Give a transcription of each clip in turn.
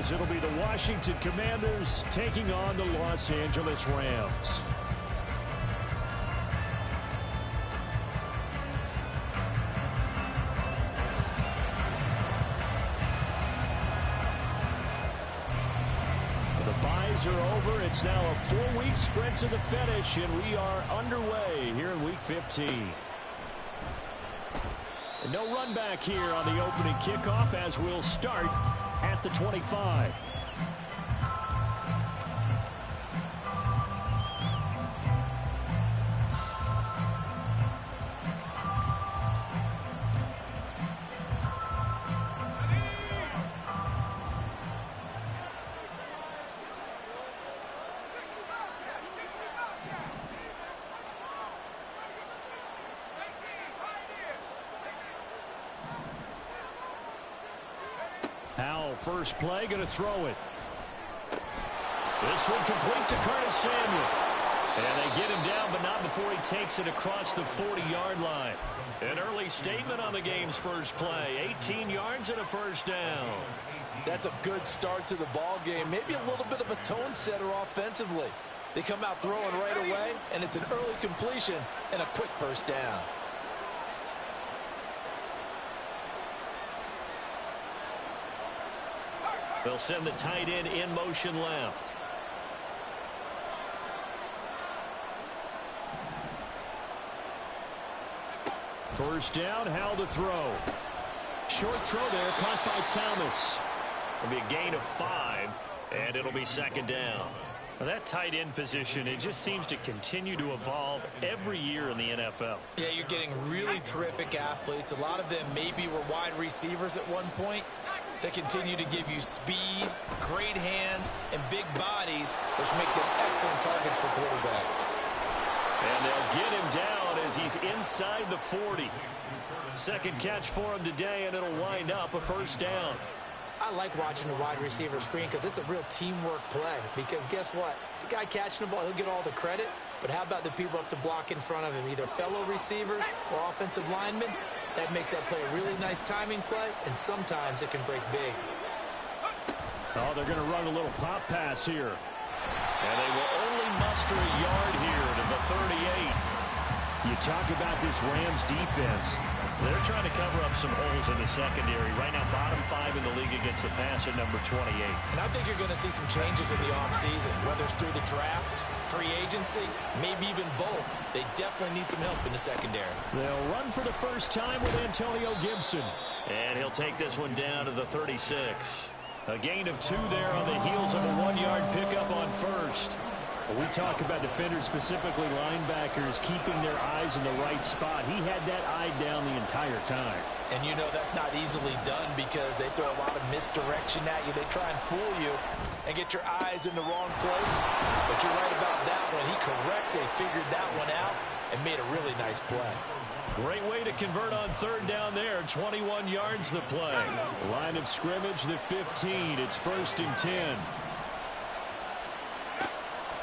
as it'll be the Washington Commanders taking on the Los Angeles Rams. The byes are over. It's now a 4-week sprint to the finish, and we are underway here in Week 15. And no run back here on the opening kickoff as we'll start at the 25. Howell, first play, going to throw it. This one complete to Curtis Samuel. And they get him down, but not before he takes it across the 40-yard line. An early statement on the game's first play. 18 yards and a first down. That's a good start to the ball game. Maybe a little bit of a tone setter offensively. They come out throwing right away, and it's an early completion and a quick first down. They'll send the tight end in motion left. First down, Howell to throw. Short throw there, caught by Thomas. It'll be a gain of 5, and it'll be second down. Now that tight end position, it just seems to continue to evolve every year in the NFL. Yeah, you're getting really terrific athletes. A lot of them maybe were wide receivers at one point. They continue to give you speed, great hands, and big bodies, which make them excellent targets for quarterbacks. And they'll get him down as he's inside the 40. Second catch for him today, and it'll wind up a first down. I like watching the wide receiver screen because it's a real teamwork play. Because guess what? The guy catching the ball, he'll get all the credit. But how about the people up to block in front of him, either fellow receivers or offensive linemen? That makes that play a really nice timing play, and sometimes it can break big. Oh, they're going to run a little pop pass here. And they will only muster a yard here to the 38. You talk about this Rams defense. They're trying to cover up some holes in the secondary. Right now, bottom 5 in the league against the pass at number 28. And I think you're going to see some changes in the offseason, whether it's through the draft, free agency, maybe even both. They definitely need some help in the secondary. They'll run for the first time with Antonio Gibson. And he'll take this one down to the 36. A gain of 2 there on the heels of a 1-yard pickup on first. We talk about defenders, specifically linebackers, keeping their eyes in the right spot. He had that eye down the entire time. And you know that's not easily done because they throw a lot of misdirection at you. They try and fool you and get your eyes in the wrong place. But you're right about that one. He correctly figured that one out and made a really nice play. Great way to convert on third down there. 21 yards the play. Line of scrimmage, the 15. It's 1st and 10.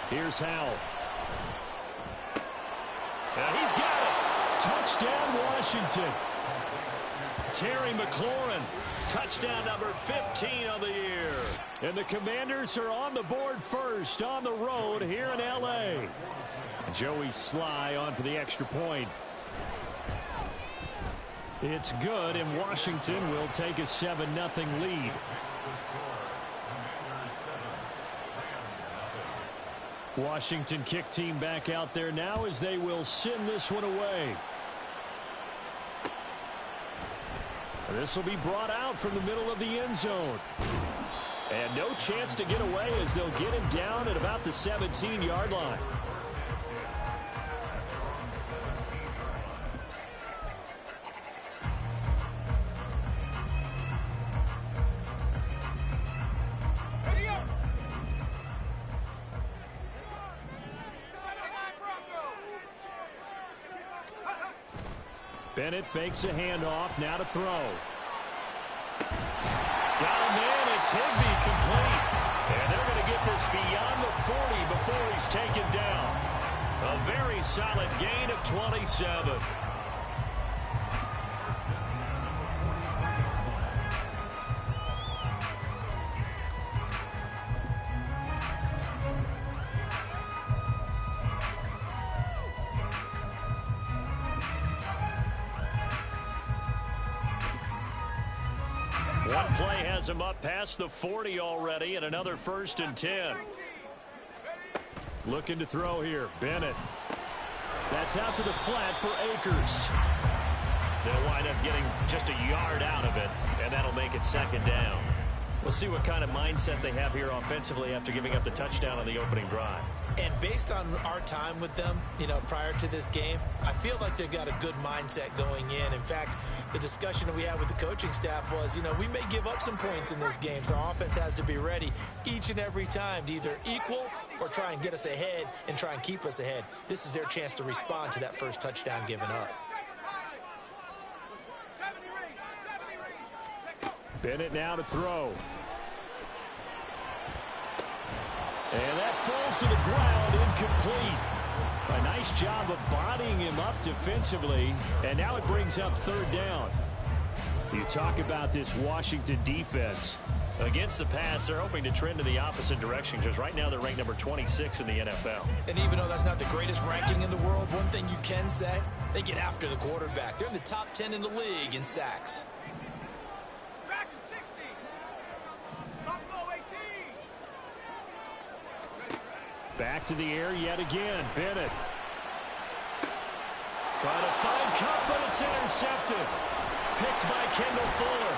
Here's Howell. And he's got it. Touchdown, Washington. Terry McLaurin. Touchdown number 15 of the year. And the Commanders are on the board first on the road here in L.A. Joey Sly on for the extra point. It's good, and Washington will take a 7-0 lead. Washington kick team back out there now as they will send this one away. This will be brought out from the middle of the end zone. And no chance to get away as they'll get him down at about the 17-yard line. Bennett fakes a handoff, now to throw. Got him in, it's Higbee complete. And they're going to get this beyond the 40 before he's taken down. A very solid gain of 27. One play has him up past the 40 already, and another 1st and 10. Looking to throw here. Bennett. That's out to the flat for Akers. They'll wind up getting just a yard out of it, and that'll make it 2nd down. We'll see what kind of mindset they have here offensively after giving up the touchdown on the opening drive. And based on our time with them, prior to this game, I feel like they've got a good mindset going in. In fact, the discussion that we had with the coaching staff was, we may give up some points in this game, so our offense has to be ready each and every time to either equal or try and get us ahead and try and keep us ahead. This is their chance to respond to that first touchdown given up. Bennett now to throw. And that falls to the ground, incomplete. A nice job of bodying him up defensively, and now it brings up 3rd down. You talk about this Washington defense. Against the pass, they're hoping to trend in the opposite direction because right now they're ranked number 26 in the NFL. And even though that's not the greatest ranking in the world, one thing you can say, they get after the quarterback. They're in the top 10 in the league in sacks. Back to the air yet again. Bennett. Trying to find Cup, but it's intercepted. Picked by Kendall Fuller.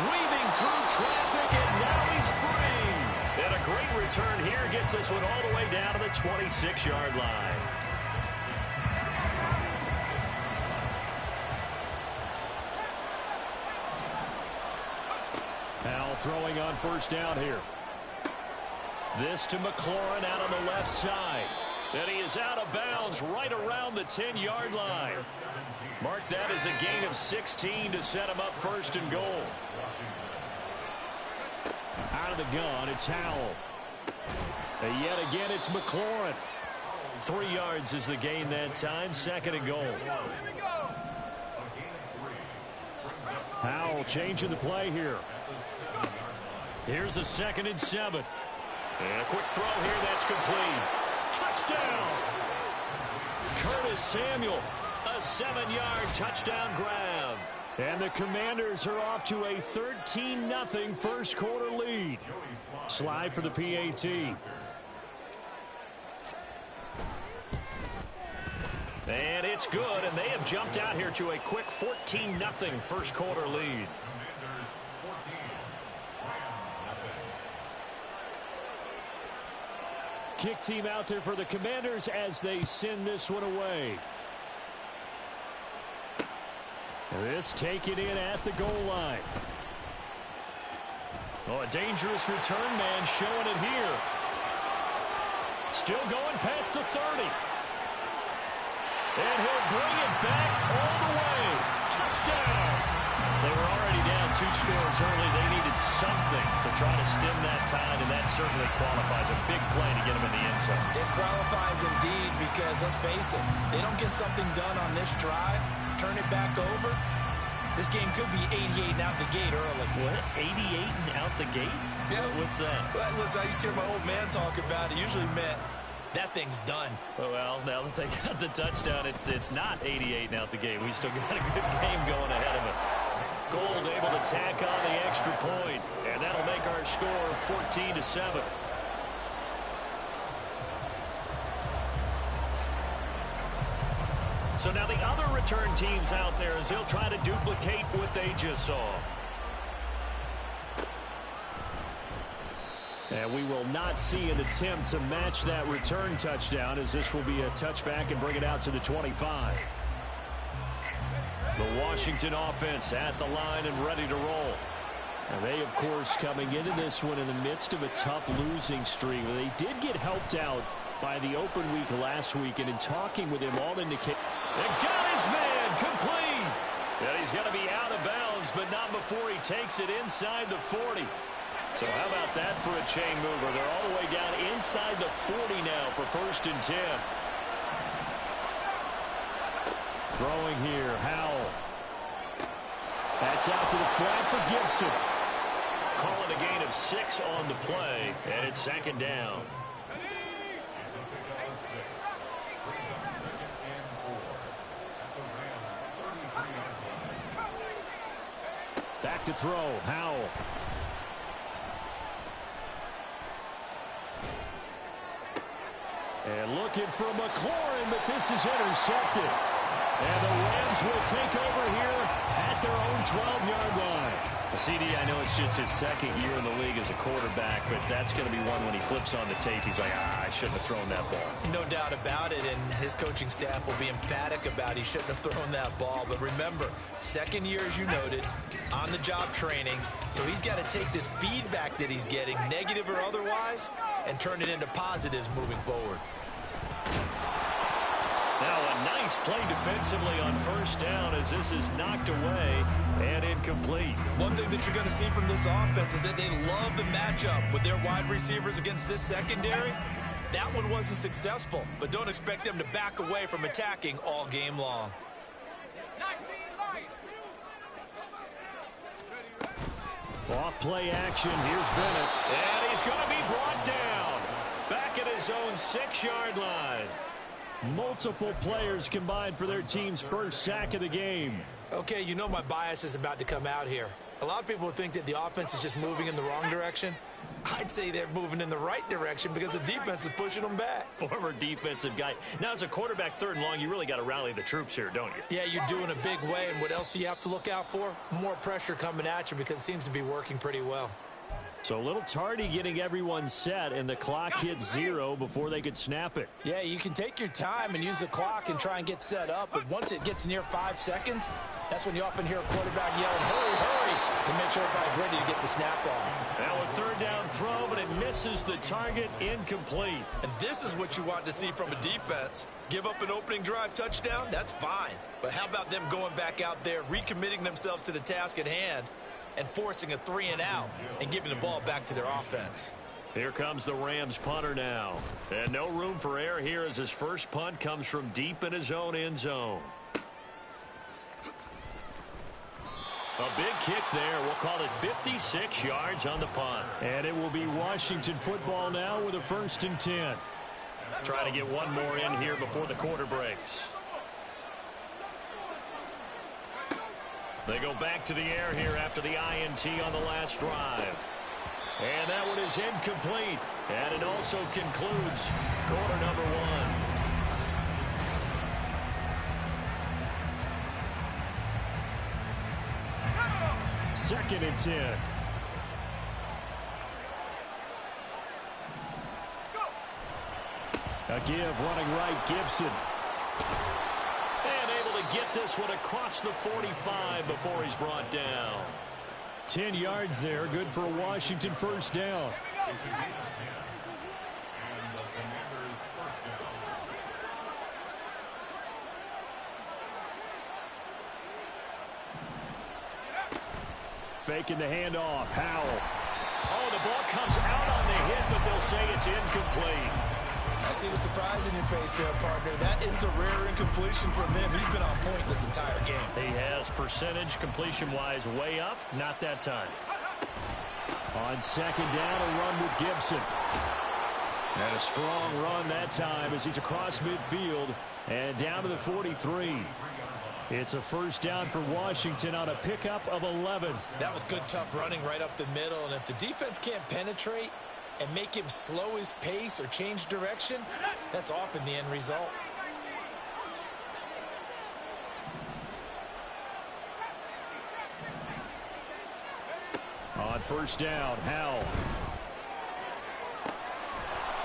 Weaving through traffic, and now he's free. And a great return here gets this one all the way down to the 26-yard line. Powell throwing on 1st down here. This to McLaurin out on the left side. And he is out of bounds right around the 10-yard line. Mark that as a gain of 16 to set him up 1st and goal. Out of the gun, it's Howell. And yet again, it's McLaurin. 3 yards is the gain that time, 2nd and goal. Howell changing the play here. Here's a 2nd and 7. And a quick throw here, that's complete. Touchdown! Curtis Samuel, a 7-yard touchdown grab. And the Commanders are off to a 13-0 first quarter lead. Slide for the PAT. And it's good, and they have jumped out here to a quick 14-0 first quarter lead. Kick team out there for the Commanders as they send this one away. This taken in at the goal line. Oh, a dangerous return man showing it here. Still going past the 30. And he'll bring it back all the way. Touchdown! They were already down 2 scores early. They needed something to try to stem that tide, and that certainly qualifies. A big play to get them in the end zone. It qualifies indeed because, let's face it, they don't get something done on this drive, turn it back over, this game could be 88 and out the gate early. What? 88 and out the gate? Yeah. What's that? Well, listen, I used to hear my old man talk about it. Usually meant that thing's done. Well, now that they got the touchdown, it's not 88 and out the gate. We still got a good game going ahead of us. Gold able to tack on the extra point, and that'll make our score 14-7. So now the other return teams out there as they'll try to duplicate what they just saw. And we will not see an attempt to match that return touchdown, as this will be a touchback and bring it out to the 25. The Washington offense at the line and ready to roll. And they, of course, coming into this one in the midst of a tough losing streak. They did get helped out by the open week last week, and in talking with him, all indicate. And got his man complete. And he's going to be out of bounds, but not before he takes it inside the 40. So how about that for a chain mover? They're all the way down inside the 40 now for 1st and 10. Throwing here, Howell. That's out to the flat for Gibson. Calling a gain of 6 on the play, and it's 2nd down. back to throw. Howell. And looking for McLaurin, but this is intercepted. And the Rams will take over here at their own 12-yard line. CD, I know it's just his second year in the league as a quarterback, but that's going to be one when he flips on the tape, he's like, I shouldn't have thrown that ball. No doubt about it, and his coaching staff will be emphatic about he shouldn't have thrown that ball. But remember, second year, as you noted, on-the-job training, so he's got to take this feedback that he's getting, negative or otherwise, and turn it into positives moving forward. Now a nice play defensively on first down as this is knocked away and incomplete. One thing that you're going to see from this offense is that they love the matchup with their wide receivers against this secondary. That one wasn't successful, but don't expect them to back away from attacking all game long. Off play action. Here's Bennett. And he's going to be brought down. Back at his own 6-yard line. Multiple players combined for their team's first sack of the game. Okay, you know my bias is about to come out here. A lot of people think that the offense is just moving in the wrong direction. I'd say they're moving in the right direction because the defense is pushing them back. Former defensive guy. Now, as a quarterback, 3rd and long, you really got to rally the troops here, don't you? Yeah, you do in a big way. And what else do you have to look out for? More pressure coming at you because it seems to be working pretty well. So a little tardy getting everyone set, and the clock hits 0 before they could snap it. Yeah, you can take your time and use the clock and try and get set up, but once it gets near 5 seconds, that's when you often hear a quarterback yelling, hurry, hurry, to make sure everybody's ready to get the snap off. Now a 3rd down throw, but it misses the target, incomplete. And this is what you want to see from a defense. Give up an opening drive touchdown, that's fine. But how about them going back out there, recommitting themselves to the task at hand, and forcing a 3-and-out and giving the ball back to their offense. Here comes the Rams punter now. And no room for error here as his first punt comes from deep in his own end zone. A big kick there. We'll call it 56 yards on the punt. And it will be Washington football now with a 1st and 10. Trying to get one more in here before the quarter breaks. They go back to the air here after the INT on the last drive. And that one is incomplete. And it also concludes quarter number 1. 2nd and 10. A give running right, Gibson. And able to get this one across the 45 before he's brought down. 10 yards there, good for a Washington 1st down. Faking the handoff, Howell. Oh, the ball comes out on the hit, but they'll say it's incomplete. I see the surprise in your face there, partner. That is a rare incompletion from him. He's been on point this entire game. He has percentage completion-wise way up, not that time. On 2nd down, a run with Gibson. And a strong run that time as he's across midfield and down to the 43. It's a 1st down for Washington on a pickup of 11. That was good, tough running right up the middle. And if the defense can't penetrate and make him slow his pace or change direction, that's often the end result. On 1st down, Howell.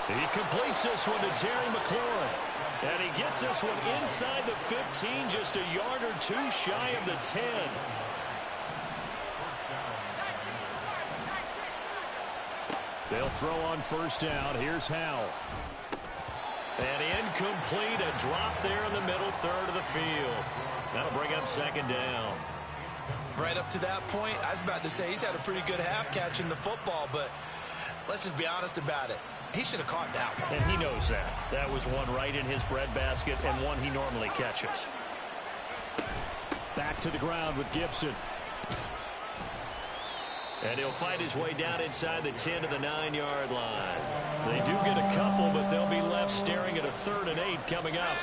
He completes this one to Terry McLaurin. And he gets this one inside the 15, just a yard or two shy of the 10. They'll throw on 1st down. Here's Howell. And incomplete, a drop there in the middle third of the field. That'll bring up 2nd down. Right up to that point, I was about to say he's had a pretty good half catching the football, but let's just be honest about it. He should have caught that one. And he knows that. That was one right in his breadbasket and one he normally catches. Back to the ground with Gibson. And he'll fight his way down inside the 10 to the 9-yard line. They do get a couple, but they'll be left staring at a 3rd and 8 coming up.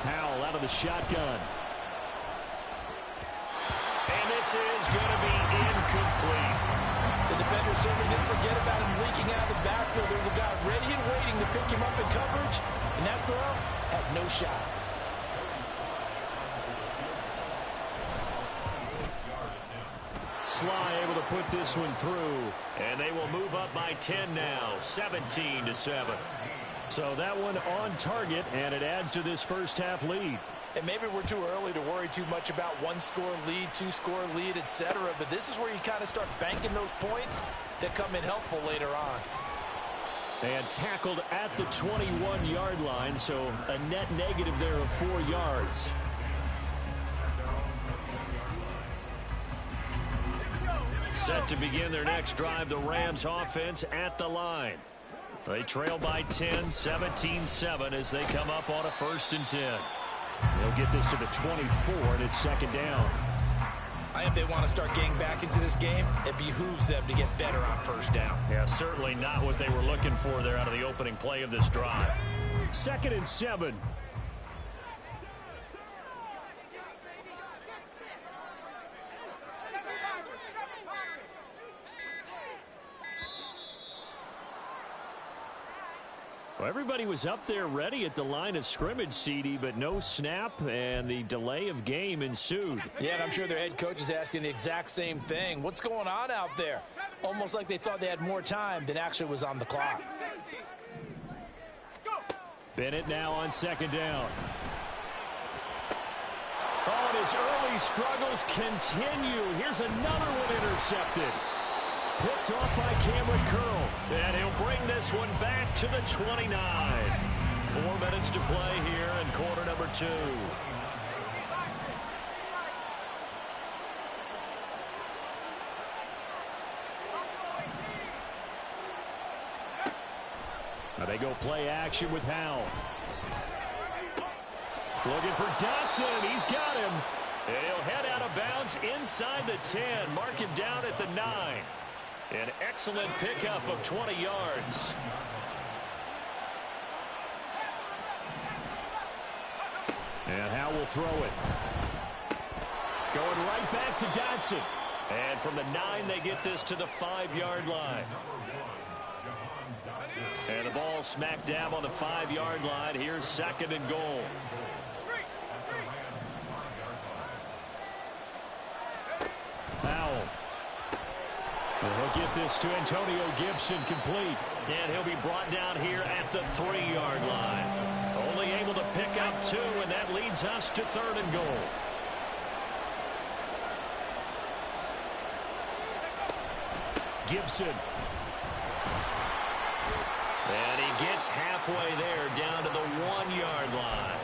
Howell. out of the shotgun. And this is going to be incomplete. The defender certainly didn't forget about him leaking out of the backfield. There was a guy ready and waiting to pick him up in coverage, and that throw had no shot. Sly able to put this one through, and they will move up by 10 now, 17-7. So that one on target, and it adds to this first half lead. And maybe we're too early to worry too much about one-score lead, two-score lead, etc. But this is where you kind of start banking those points that come in helpful later on. And tackled at the 21-yard line, so a net negative there of 4 yards. Set to begin their next drive, the Rams offense at the line. They trail by 10, 17-7 as they come up on a 1st and 10. They'll get this to the 24, and it's 2nd down. If they want to start getting back into this game, it behooves them to get better on 1st down. Yeah, certainly not what they were looking for there out of the opening play of this drive. 2nd and 7. Well, everybody was up there ready at the line of scrimmage, CD, but no snap, and the delay of game ensued. Yeah, and I'm sure their head coach is asking the exact same thing. What's going on out there? Almost like they thought they had more time than actually was on the clock. Bennett now on 2nd down. Oh, and his early struggles continue. Here's another one intercepted. Picked off by Cameron Curl. And he'll bring this one back to the 29. 4 minutes to play here in quarter number 2. Now they go play action with Howell. Looking for Dotson. He's got him. And he'll head out of bounds inside the 10. Mark him down at the 9. An excellent pickup of 20 yards. And Howell will throw it. Going right back to Dotson. And from the 9, they get this to the 5-yard line. And the ball smack dab on the 5-yard line. Here's 2nd and goal. Howell. He'll get this to Antonio Gibson complete. And he'll be brought down here at the 3-yard line. Only able to pick up 2, and that leads us to 3rd and goal. Gibson. And he gets halfway there down to the 1-yard line.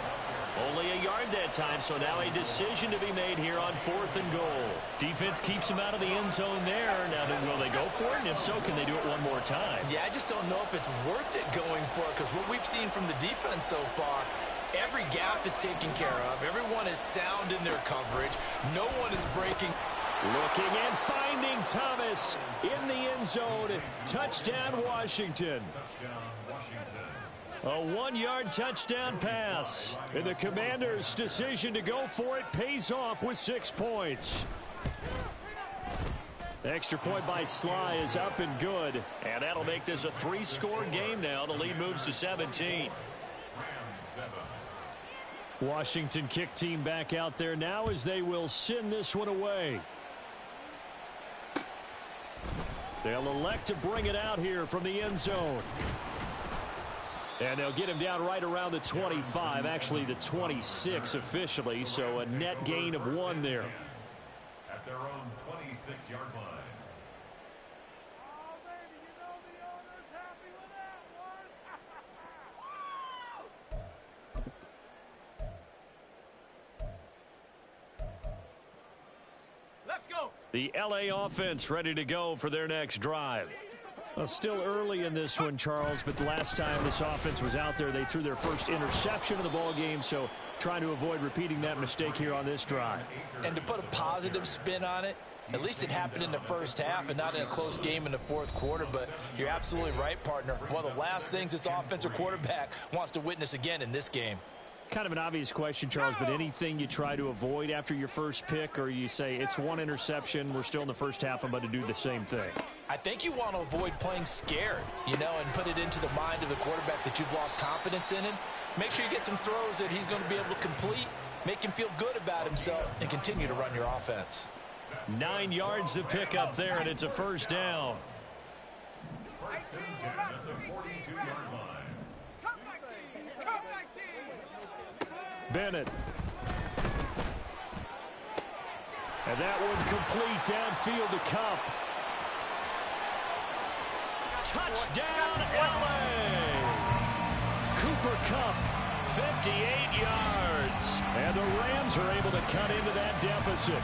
Only a yard that time, so now a decision to be made here on 4th and goal. Defense keeps him out of the end zone there. Now, will they go for it? And if so, can they do it one more time? Yeah, I just don't know if it's worth it going for it, because what we've seen from the defense so far, every gap is taken care of. Everyone is sound in their coverage. No one is breaking. Looking and finding Thomas in the end zone. Touchdown, Washington. A 1-yard touchdown pass. And the Commanders' decision to go for it pays off with 6 points. The extra point by Sly is up and good. And that'll make this a 3-score game now. The lead moves to 17. Washington kick team back out there now as they will send this one away. They'll elect to bring it out here from the end zone. And they'll get him down right around the 25, actually the 26 officially, so a net gain of 1 there. At their own 26-yard line. Oh, baby, you know the owner's happy with that one. Let's go. The LA offense ready to go for their next drive. Well, still early in this one, Charles, but the last time this offense was out there, they threw their first interception of the ball game, so trying to avoid repeating that mistake here on this drive. And to put a positive spin on it, at least it happened in the first half and not in a close game in the 4th quarter, but you're absolutely right, partner. One of the last things this offensive quarterback wants to witness again in this game. Kind of an obvious question, Charles, but anything you try to avoid after your first pick, or you say it's one interception, we're still in the first half, I'm about to do the same thing? I think you want to avoid playing scared, and put it into the mind of the quarterback that you've lost confidence in him. Make sure you get some throws that he's going to be able to complete, make him feel good about himself, and continue to run your offense. 9 yards to pick up there, and it's a first down. First and 10 at the 42-yard line. Come back team! Come back team! Bennett. And that one complete downfield to Cup. Touchdown, LA! Cooper Kupp, 58 yards. And the Rams are able to cut into that deficit.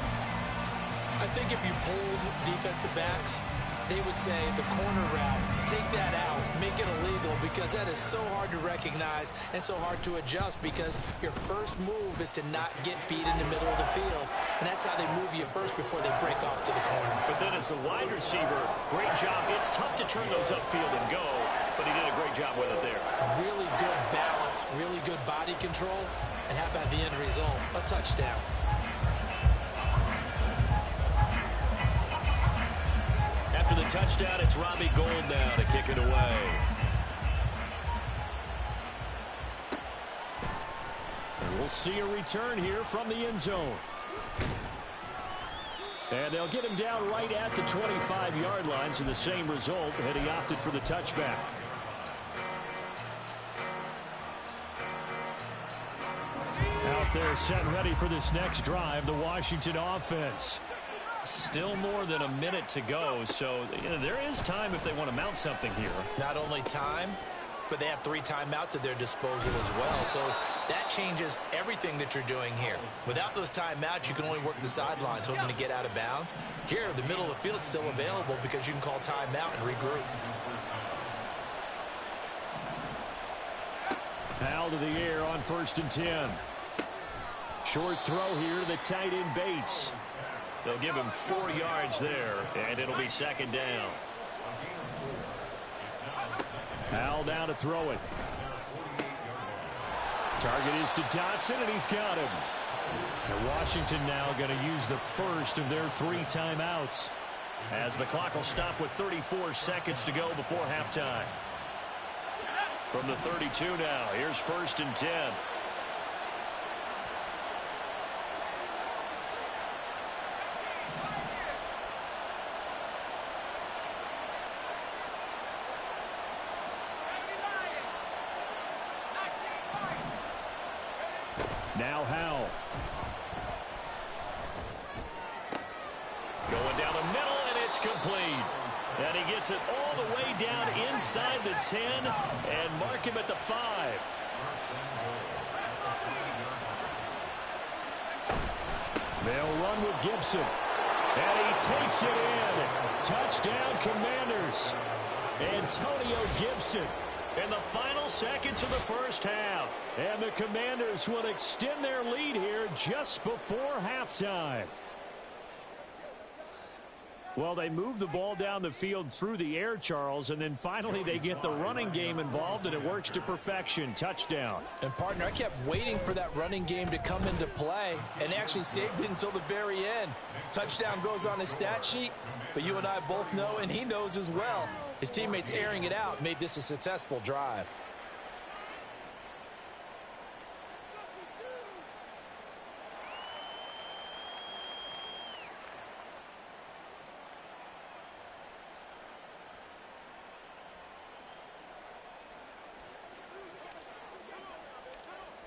I think if you pulled defensive backs, they would say the corner route, take that out, make it illegal, because that is so hard to recognize and so hard to adjust, because your first move is to not get beat in the middle of the field, and that's how they move you first before they break off to the corner. But then as a wide receiver, great job. It's tough to turn those upfield and go, but he did a great job with it there. Really good balance, really good body control, and how about the end result? A touchdown. After the touchdown, it's Robbie Gould now to kick it away. And we'll see a return here from the end zone. And they'll get him down right at the 25-yard line, so the same result, and he opted for the touchback. Out there set and ready for this next drive, the Washington offense. Still more than a minute to go, so there is time if they want to mount something here. Not only time, but they have 3 timeouts at their disposal as well, so that changes everything that you're doing here. Without those timeouts, you can only work the sidelines, hoping to get out of bounds. Here, the middle of the field is still available because you can call timeout and regroup. Out to the air on 1st and 10. Short throw here to the tight end Bates. They'll give him 4 yards there, and it'll be second down. Al down to throw it. Target is to Dotson, and he's got him. And Washington now going to use the first of their 3 timeouts, as the clock will stop with 34 seconds to go before halftime. From the 32 now, here's 1st and 10. Now Howell. Going down the middle, and it's complete. And he gets it all the way down inside the 10 and mark him at the 5. They'll run with Gibson. And he takes it in. Touchdown, Commanders. Antonio Gibson in the final seconds of the first half. And the Commanders will extend their lead here just before halftime. Well, they move the ball down the field through the air, Charles, and then finally they get the running game involved, and it works to perfection. Touchdown. And, partner, I kept waiting for that running game to come into play, and actually saved it until the very end. Touchdown goes on his stat sheet, but you and I both know, and he knows as well, his teammates airing it out made this a successful drive.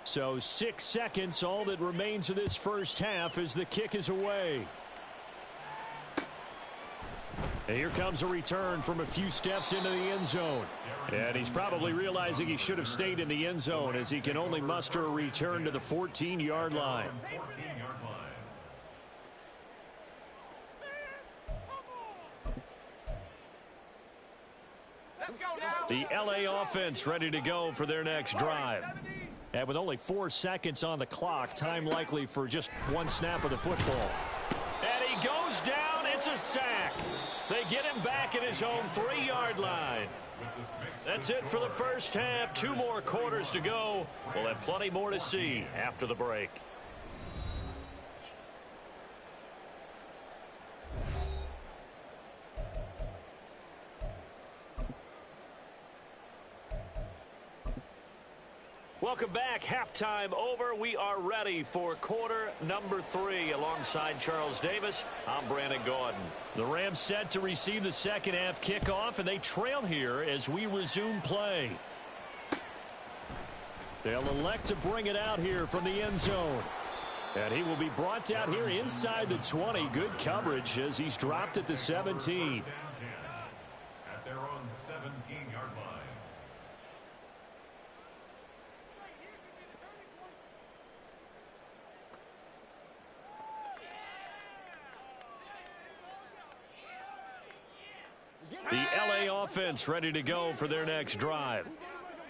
So 6 seconds, all that remains of this first half as the kick is away. And here comes a return from a few steps into the end zone. And he's probably realizing he should have stayed in the end zone, as he can only muster a return to the 14-yard line. 14-yard line. Let's go now. The LA offense ready to go for their next drive. And with only 4 seconds on the clock, time likely for just one snap of the football. And he goes down It's a sack. They get him back at his own 3-yard line. That's it for the first half. 2 more quarters to go. We'll have plenty more to see after the break. Welcome back. Halftime over. We are ready for quarter number 3. Alongside Charles Davis, I'm Brandon Gaudin. The Rams set to receive the second half kickoff, and they trail here as we resume play. They'll elect to bring it out here from the end zone. And he will be brought out here inside the 20. Good coverage as he's dropped at the 17. At their own 17-yard line. The LA offense ready to go for their next drive.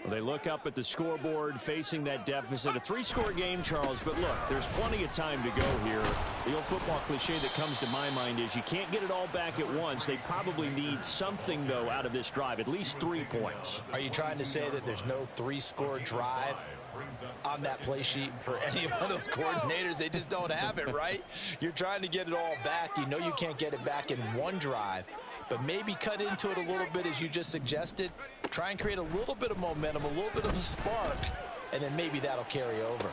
Well, they look up at the scoreboard facing that deficit. A 3-score game, Charles, but look, there's plenty of time to go here. The old football cliche that comes to my mind is you can't get it all back at once. They probably need something, though, out of this drive, at least 3 points. Are you trying to say that there's no 3-score drive on that play sheet for any one of those coordinators? They just don't have it, right? You're trying to get it all back. You know you can't get it back in one drive. But maybe cut into it a little bit as you just suggested. Try and create a little bit of momentum, a little bit of a spark, and then maybe that'll carry over.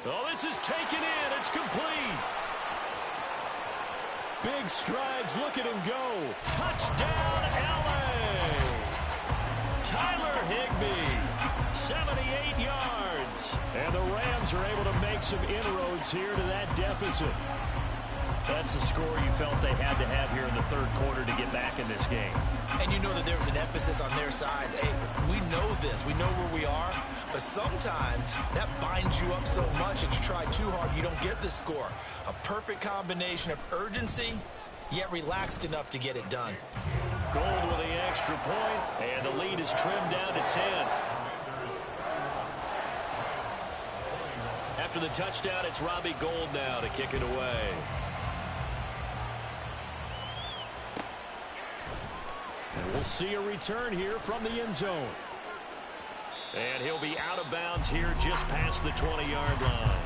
Oh, this is taken in. It's complete. Big strides. Look at him go. Touchdown, LA. Tyler Higbee, 78 yards. And the Rams are able to make some inroads here to that deficit. That's a score you felt they had to have here in the third quarter to get back in this game. And you know that there was an emphasis on their side. Hey, we know this. We know where we are. But sometimes that binds you up so much that you try too hard, you don't get the score. A perfect combination of urgency, yet relaxed enough to get it done. Gold with the extra point, and the lead is trimmed down to 10. After the touchdown, it's Robbie Gould now to kick it away. And we'll see a return here from the end zone. And he'll be out of bounds here just past the 20-yard line.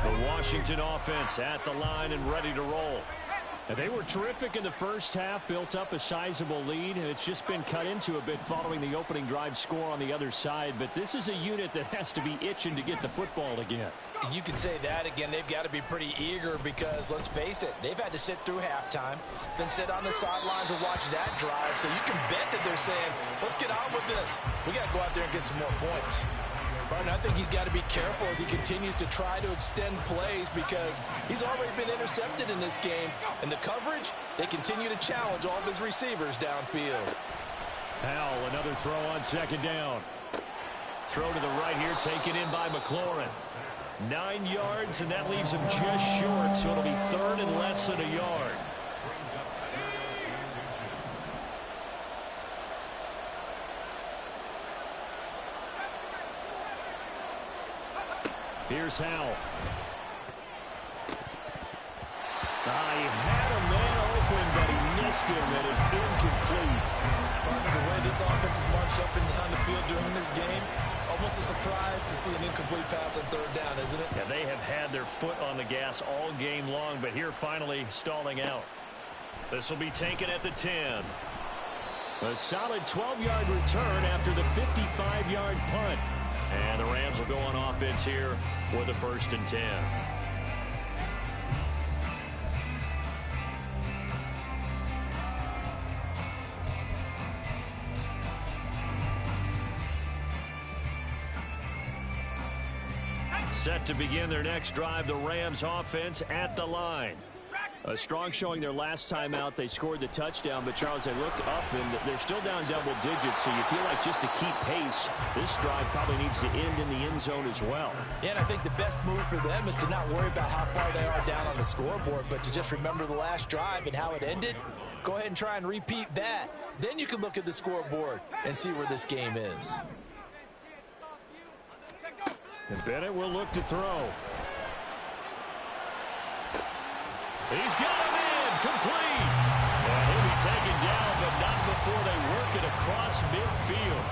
The Washington offense at the line and ready to roll. And they were terrific in the first half, built up a sizable lead, and it's just been cut into a bit following the opening drive score on the other side. But this is a unit that has to be itching to get the football again. You can say that again. They've got to be pretty eager because, let's face it, they've had to sit through halftime, then sit on the sidelines and watch that drive. So you can bet that they're saying, let's get on with this. We got to go out there and get some more points. Martin, I think he's got to be careful as he continues to try to extend plays because he's already been intercepted in this game. And the coverage, they continue to challenge all of his receivers downfield. Howell, another throw on second down. Throw to the right here, taken in by McLaurin. 9 yards, and that leaves him just short, so it'll be third and less than a yard. Here's Howell. He had a man open, but he missed him, and it's incomplete. Partner, the way this offense has marched up and down the field during this game, it's almost a surprise to see an incomplete pass on third down, isn't it? Yeah, they have had their foot on the gas all game long, but here finally stalling out. This will be taken at the 10. A solid 12-yard return after the 55-yard punt. And the Rams will go on offense here with a 1st and 10. Set to begin their next drive, the Rams offense at the line. A strong showing their last time out. They scored the touchdown, but Charles, they look up and they're still down double digits, so you feel like just to keep pace, this drive probably needs to end in the end zone as well. Yeah, and I think the best move for them is to not worry about how far they are down on the scoreboard, but to just remember the last drive and how it ended. Go ahead and try and repeat that. Then you can look at the scoreboard and see where this game is. And Bennett will look to throw. He's got him in, complete. And he'll be taken down, but not before they work it across midfield.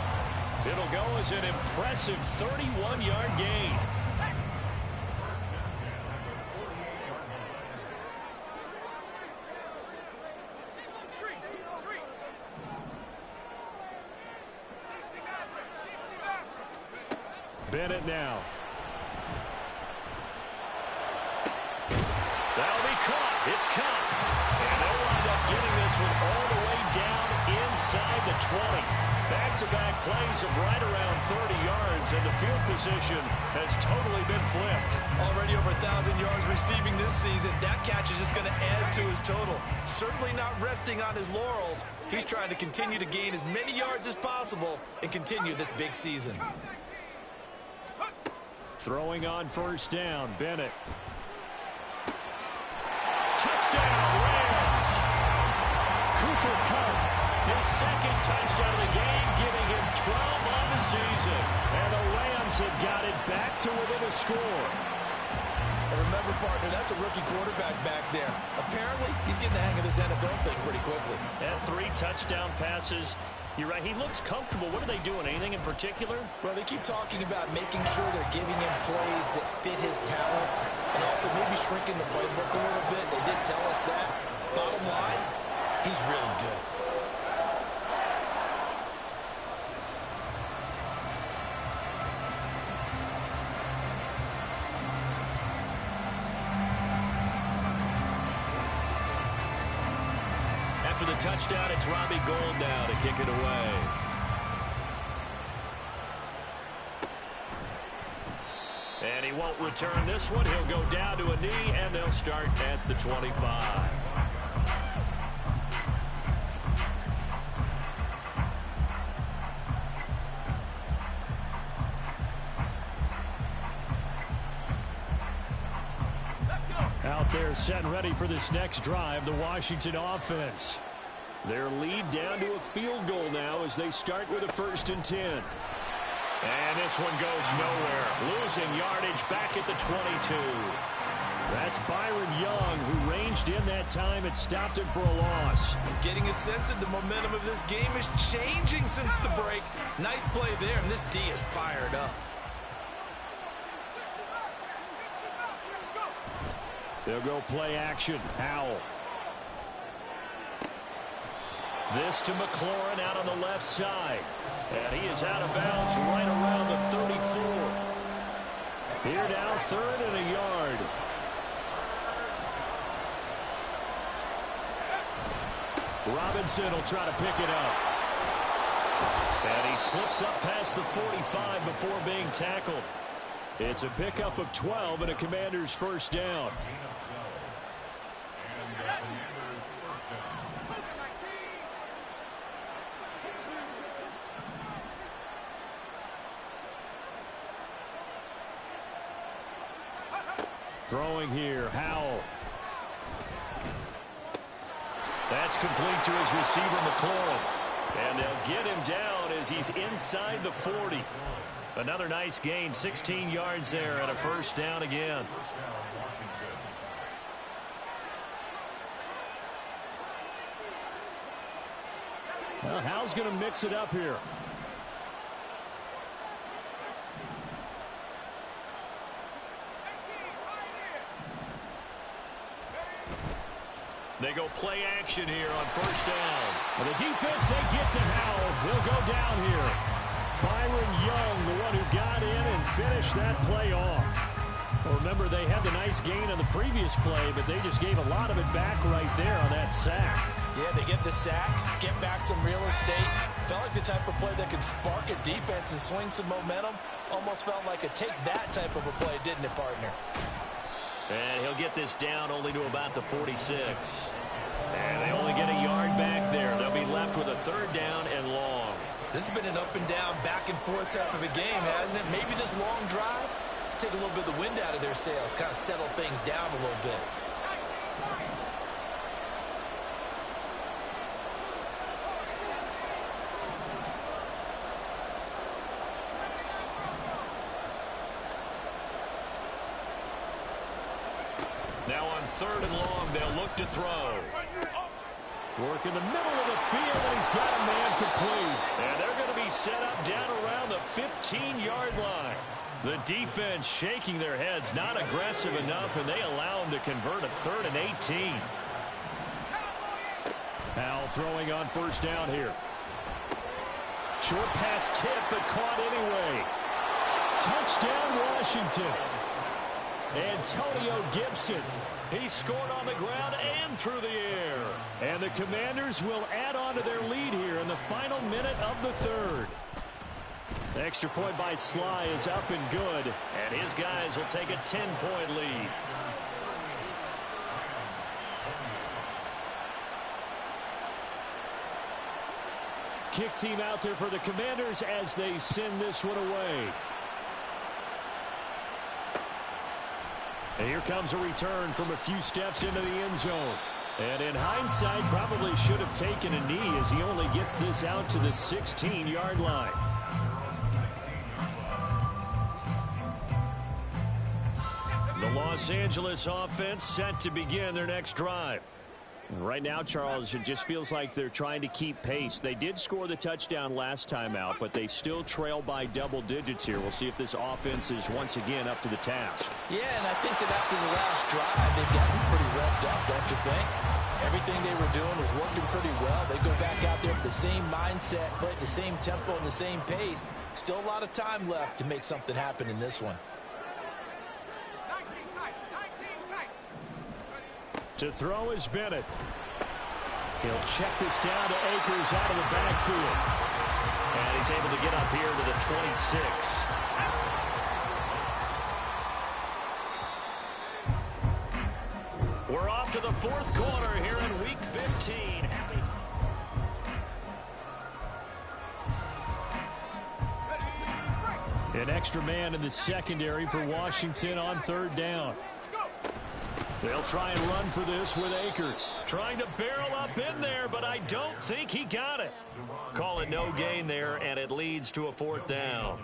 It'll go as an impressive 31-yard gain. Bennett now. That'll be caught. It's caught. And they'll wind up getting this one all the way down inside the 20. Back-to-back plays of right around 30 yards, and the field position has totally been flipped. Already over 1,000 yards receiving this season. That catch is just going to add to his total. Certainly not resting on his laurels. He's trying to continue to gain as many yards as possible and continue this big season. Throwing on first down, Bennett. Touchdown, Rams! Cooper Kupp, his second touchdown of the game, giving him 12 on the season. And the Rams have got it back to within a score. And remember, partner, that's a rookie quarterback back there. Apparently, he's getting the hang of this NFL thing pretty quickly. And 3 touchdown passes. You're right, he looks comfortable. What are they doing? Anything in particular? Well, they keep talking about making sure they're giving him plays that fit his talents and also maybe shrinking the playbook a little bit. They did tell us that. Bottom line, he's really good. After the touchdown, it's Robbie Gould now to kick it away. And he won't return this one. He'll go down to a knee, and they'll start at the 25. Out there set and ready for this next drive, the Washington offense. Their lead down to a field goal now as they start with a 1st and 10. And this one goes nowhere. Losing yardage back at the 22. That's Byron Young, who ranged in that time and stopped him for a loss. Getting a sense that the momentum of this game is changing since the break. Nice play there, and this D is fired up. They'll go play action. Howell. This to McLaurin out on the left side. And he is out of bounds right around the 34. Here now, 3rd and a yard. Robinson will try to pick it up. And he slips up past the 45 before being tackled. It's a pickup of 12 and a Commander's 1st down. Throwing here, Howell. That's complete to his receiver, McLaurin. And they'll get him down as he's inside the 40. Another nice gain, 16 yards there and a 1st down again. Well, Howell's going to mix it up here. They go play action here on 1st down. And the defense, they get to Howell. He'll go down here. Byron Young, the one who got in and finished that play off. Well, remember, they had the nice gain on the previous play, but they just gave a lot of it back right there on that sack. Yeah, they get the sack, get back some real estate. Felt like the type of play that could spark a defense and swing some momentum. Almost felt like a take-that type of a play, didn't it, partner? And he'll get this down only to about the 46. And they only get a yard back there. They'll be left with a 3rd down and long. This has been an up-and-down, back-and-forth type of a game, hasn't it? Maybe this long drive take a little bit of the wind out of their sails, kind of settle things down a little bit. 3rd and long. They'll look to throw. Work in the middle of the field, and he's got a man complete. And they're going to be set up down around the 15-yard line. The defense shaking their heads, not aggressive enough, and they allow him to convert a 3rd and 18. Powell throwing on 1st down here. Short pass tip, but caught anyway. Touchdown, Washington. Antonio Gibson. He scored on the ground and through the air. And the Commanders will add on to their lead here in the final minute of the 3rd. The extra point by Sly is up and good. And his guys will take a 10-point lead. Kick team out there for the Commanders as they send this one away. And here comes a return from a few steps into the end zone. And in hindsight, probably should have taken a knee as he only gets this out to the 16-yard line. The Los Angeles offense set to begin their next drive. Right now, Charles, it just feels like they're trying to keep pace. They did score the touchdown last time out, but they still trail by double digits here. We'll see if this offense is once again up to the task. Yeah, and I think that after the last drive, they've gotten pretty revved up, don't you think? Everything they were doing was working pretty well. They go back out there with the same mindset, play at the same tempo and the same pace. Still a lot of time left to make something happen in this one. 19 tight. 19 tight. To throw is Bennett. He'll check this down to Akers out of the backfield. And he's able to get up here to the 26. We're off to the 4th quarter here in Week 15. An extra man in the secondary for Washington on 3rd down. They'll try and run for this with Akers. Trying to barrel up in there, but I don't think he got it. Call it no gain there, and it leads to a 4th down.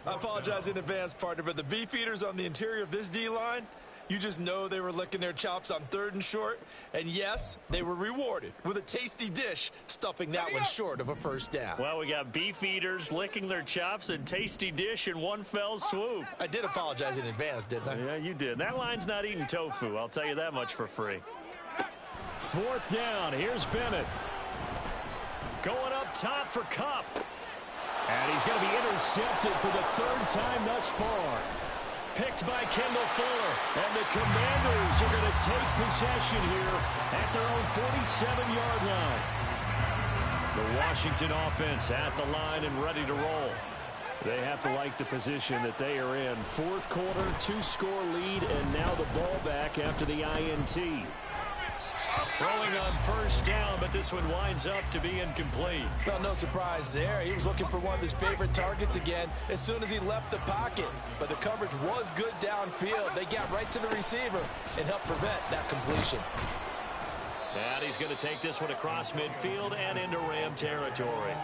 I apologize in advance, partner, but the beefeaters on the interior of this D-line, you just know they were licking their chops on 3rd and short. And yes, they were rewarded with a tasty dish, stuffing that one short of a 1st down. Well, we got beef eaters licking their chops and tasty dish in one fell swoop. I did apologize in advance, didn't I? Yeah, you did. That line's not eating tofu. I'll tell you that much for free. 4th down. Here's Bennett. Going up top for Kupp. And he's going to be intercepted for the 3rd time thus far. Picked by Kendall Fuller. And the Commanders are going to take possession here at their own 47-yard line. The Washington offense at the line and ready to roll. They have to like the position that they are in. 4th quarter, 2-score lead, and now the ball back after the INT. Throwing on 1st down, but this one winds up to be incomplete. Well, no surprise there. He was looking for one of his favorite targets again as soon as he left the pocket. But the coverage was good downfield. They got right to the receiver and helped prevent that completion. And he's going to take this one across midfield and into Ram territory.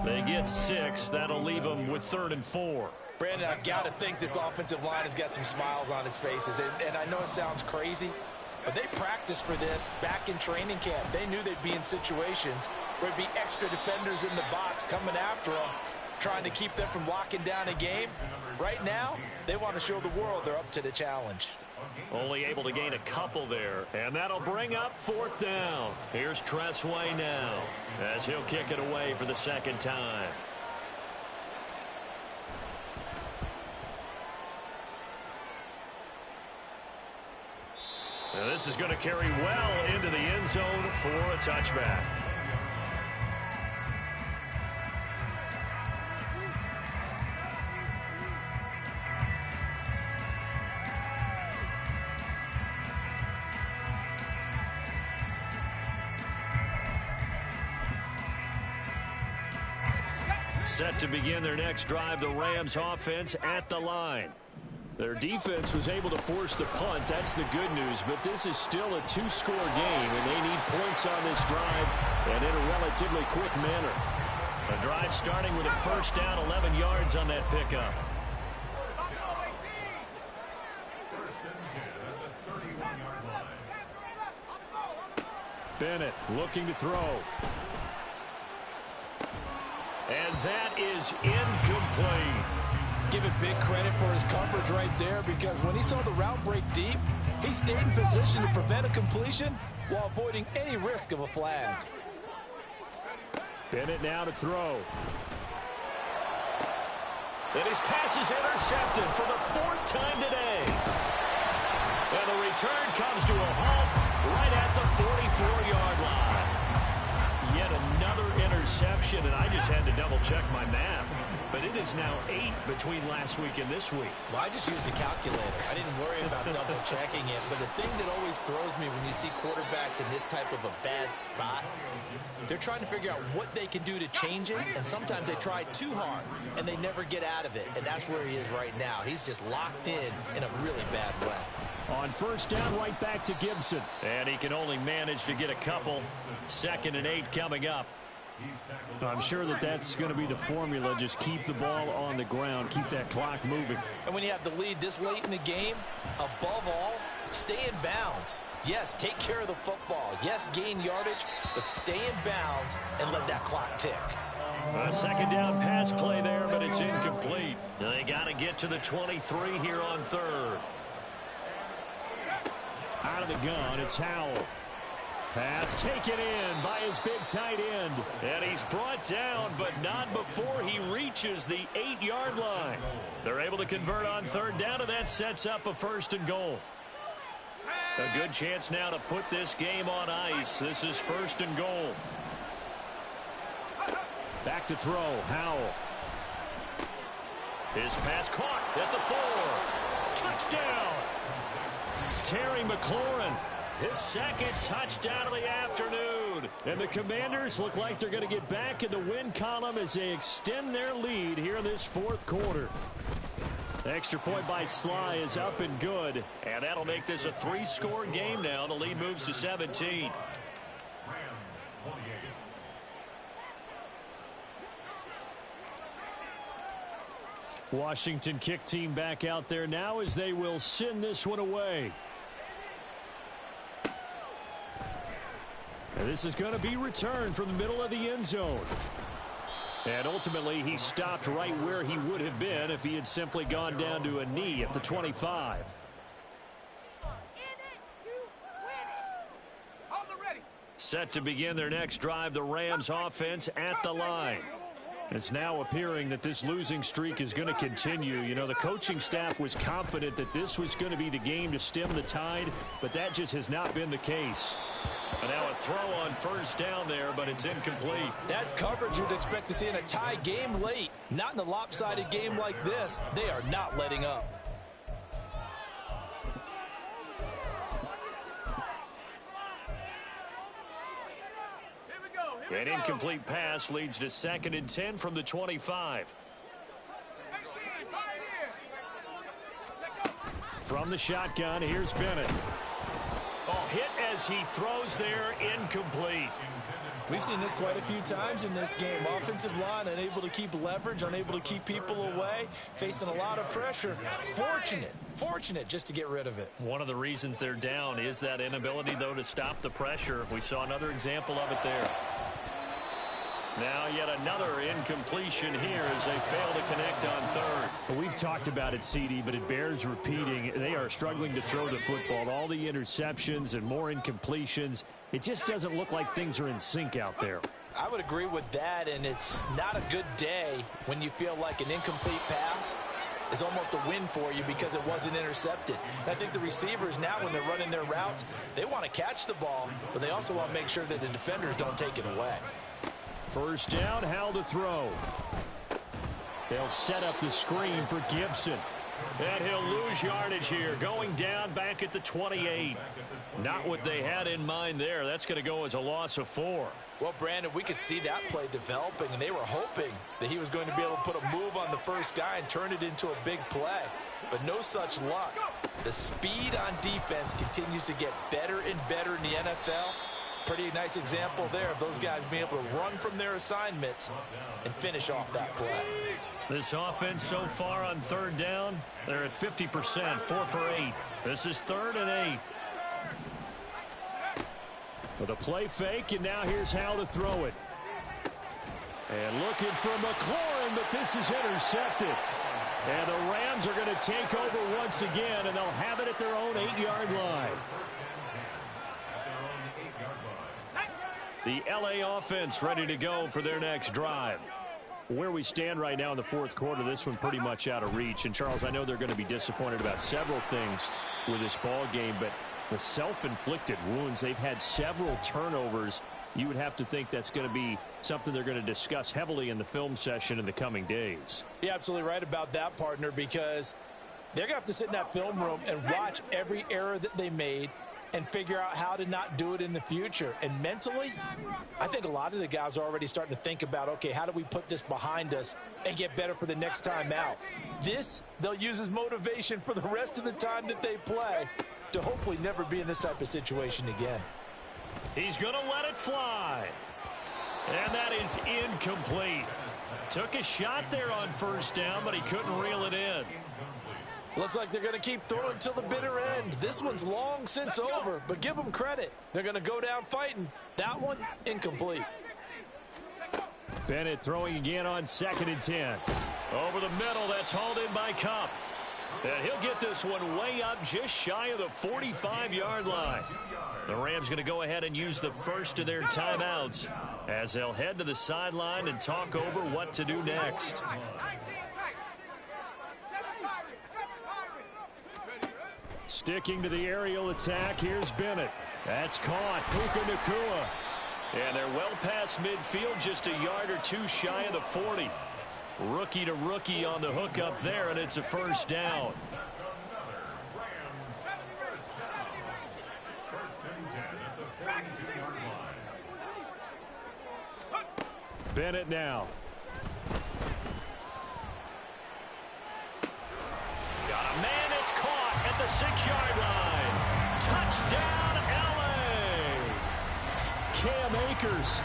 They get 6. That'll leave them with 3rd and 4. Brandon, I've got to think this offensive line has got some smiles on its faces. And I know it sounds crazy, but they practiced for this back in training camp. They knew they'd be in situations where there'd be extra defenders in the box coming after them, trying to keep them from locking down a game. Right now, they want to show the world they're up to the challenge. Only able to gain a couple there, and that'll bring up 4th down. Here's Tressway now as he'll kick it away for the 2nd time. Now this is going to carry well into the end zone for a touchback. Set to begin their next drive, the Rams offense at the line. Their defense was able to force the punt. That's the good news, but this is still a 2-score game, and they need points on this drive and in a relatively quick manner. A drive starting with a 1st down, 11 yards on that pickup. 1st and 10 at the 31. Bennett looking to throw. And that is incomplete. Give it big credit for his coverage right there, because when he saw the route break deep, he stayed in position to prevent a completion while avoiding any risk of a flag. Bennett now to throw. And his pass is intercepted for the 4th time today. And the return comes to a halt right at the 44-yard line. Yet another interception, and I just had to double-check my math. But it is now 8 between last week and this week. Well, I just used the calculator. I didn't worry about double-checking it. But the thing that always throws me when you see quarterbacks in this type of a bad spot, they're trying to figure out what they can do to change it, and sometimes they try too hard, and they never get out of it. And that's where he is right now. He's just locked in a really bad way. On first down, right back to Gibson. And he can only manage to get a couple. 2nd and 8 coming up. I'm sure that's going to be the formula. Just keep the ball on the ground. Keep that clock moving. And when you have the lead this late in the game, above all, stay in bounds. Yes, take care of the football. Yes, gain yardage, but stay in bounds and let that clock tick. A 2nd down pass play there, but it's incomplete. They got to get to the 23 here on 3rd. Out of the gun, it's Howell. Pass taken in by his big tight end. And he's brought down, but not before he reaches the 8-yard line. They're able to convert on 3rd down, and that sets up a 1st and goal. A good chance now to put this game on ice. This is 1st and goal. Back to throw, Howell. His pass caught at the 4. Touchdown! Terry McLaurin. His 2nd touchdown of the afternoon. And the Commanders look like they're going to get back in the win column as they extend their lead here in this 4th quarter. The extra point by Sly is up and good. And that'll make this a 3-score game now. The lead moves to 17. Washington kick team back out there now as they will send this one away. And this is going to be returned from the middle of the end zone. And ultimately, he stopped right where he would have been if he had simply gone down to a knee at the 25. Set to begin their next drive, the Rams offense at the line. It's now appearing that this losing streak is going to continue. You know, the coaching staff was confident that this was going to be the game to stem the tide, but that just has not been the case. And now a throw on 1st down there, but it's incomplete. That's coverage you'd expect to see in a tie game late. Not in a lopsided game like this. They are not letting up. An incomplete pass leads to 2nd and 10 from the 25. From the shotgun, here's Bennett. Oh, hit as he throws there, incomplete. We've seen this quite a few times in this game. Offensive line unable to keep leverage, unable to keep people away, facing a lot of pressure. Fortunate just to get rid of it. One of the reasons they're down is that inability, though, to stop the pressure. We saw another example of it there. Now yet another incompletion here as they fail to connect on 3rd. Well, we've talked about it, CD, but it bears repeating. They are struggling to throw the football. All the interceptions and more incompletions. It just doesn't look like things are in sync out there. I would agree with that, and it's not a good day when you feel like an incomplete pass is almost a win for you because it wasn't intercepted. I think the receivers now, when they're running their routes, they want to catch the ball, but they also want to make sure that the defenders don't take it away. First down, Howell to throw. They'll set up the screen for Gibson. And he'll lose yardage here, going down back at the 28. Not what they had in mind there. That's going to go as a loss of 4. Well, Brandon, we could see that play developing, and they were hoping that he was going to be able to put a move on the first guy and turn it into a big play. But no such luck. The speed on defense continues to get better and better in the NFL. Pretty nice example there of those guys being able to run from their assignments and finish off that play. This offense so far on 3rd down, they're at 50%, 4 for 8. This is 3rd and 8. With a play fake, and now here's how to throw it. And looking for McLaurin, but this is intercepted. And the Rams are going to take over once again, and they'll have it at their own 8-yard line. The LA offense ready to go for their next drive. Where we stand right now in the fourth quarter, this one pretty much out of reach. And, Charles, I know they're going to be disappointed about several things with this ball game, but the self-inflicted wounds, they've had several turnovers. You would have to think that's going to be something they're going to discuss heavily in the film session in the coming days. You're absolutely right about that, partner, because they're going to have to sit in that film room and watch every error that they made and figure out how to not do it in the future. And mentally, I think a lot of the guys are already starting to think about, okay, how do we put this behind us and get better for the next time out? This, they'll use as motivation for the rest of the time that they play to hopefully never be in this type of situation again. He's going to let it fly. And that is incomplete. Took a shot there on first down, but he couldn't reel it in. Looks like they're going to keep throwing till the bitter end. This one's long since over, but give them credit. They're going to go down fighting. That one, incomplete. Bennett throwing again on 2nd and 10. Over the middle, that's hauled in by Kupp. And he'll get this one way up just shy of the 45-yard line. The Rams going to go ahead and use the first of their timeouts as they'll head to the sideline and talk over what to do next. Sticking to the aerial attack, here's Bennett. That's caught. Puka Nacua. And they're well past midfield, just a yard or two shy of the 40. Rookie to rookie on the hook up there, and it's a first down. Bennett now. Got a man that's caught at the 6-yard line. Touchdown, LA. Cam Akers,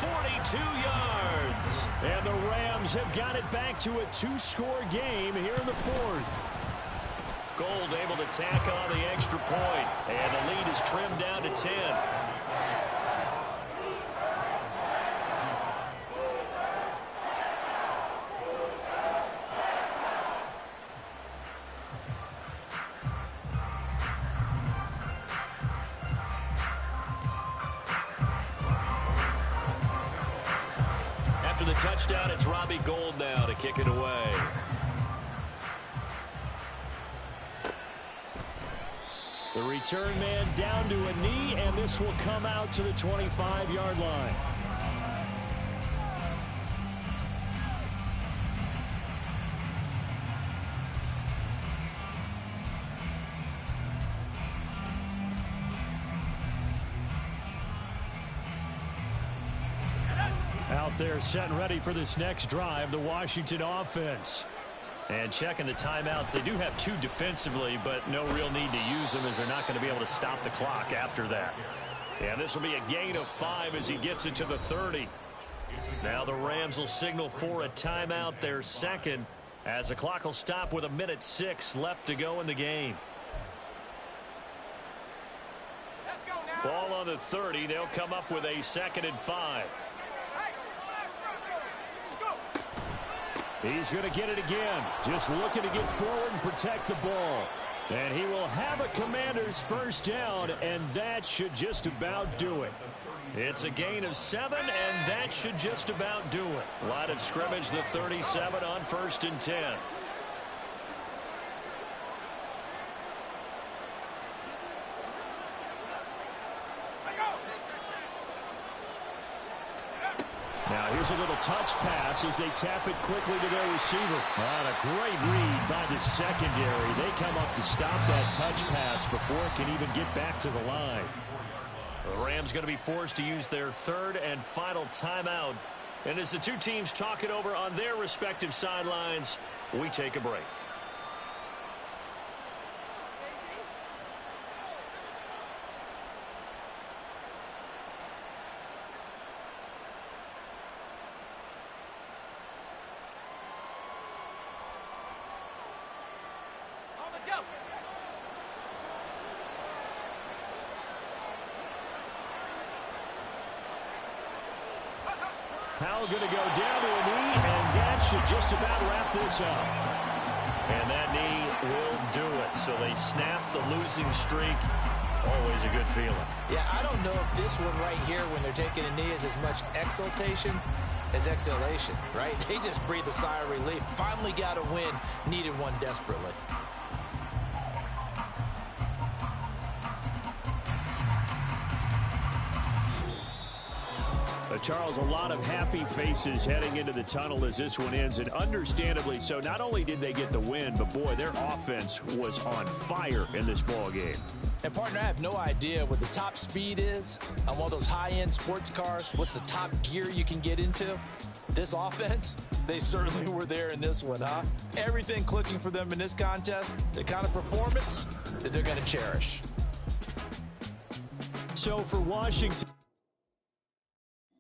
42 yards. and the Rams have got it back to a 2-score game here in the fourth. Gold able to tack on the extra point, and the lead is trimmed down to 10. After the touchdown, it's Robbie Gould now to kick it away. The return man down to a knee, and this will come out to the 25-yard line. Out there set and ready for this next drive, the Washington offense. And checking the timeouts, they do have 2 defensively, but no real need to use them as they're not going to be able to stop the clock after that. And this will be a gain of 5 as he gets it to the 30. Now the Rams will signal for a timeout, their second, as the clock will stop with 1:06 left to go in the game. Ball on the 30. They'll come up with a 2nd and 5. He's going to get it again. Just looking to get forward and protect the ball. And he will have a Commander's first down, and that should just about do it. It's a gain of 7, and that should just about do it. Line of scrimmage, the 37 on 1st and 10. Now here's a little touch pass as they tap it quickly to their receiver. And a great read by the secondary. They come up to stop that touch pass before it can even get back to the line. The Rams going to be forced to use their 3rd and final timeout. And as the 2 teams talk it over on their respective sidelines, we take a break. Powell going to go down to a knee, and that should just about wrap this up. And that knee will do it. So they snap the losing streak. Always a good feeling. Yeah, I don't know if this one right here, when they're taking a knee, is as much exultation as exhalation, right? They just breathe a sigh of relief. Finally got a win. Needed one desperately. Charles, a lot of happy faces heading into the tunnel as this one ends, and understandably so. Not only did they get the win, but boy, their offense was on fire in this ball game. And partner, I have no idea what the top speed is on one of those high-end sports cars. What's the top gear you can get into? This offense, they certainly were there in this one, huh? Everything clicking for them in this contest, the kind of performance that they're going to cherish. So for Washington.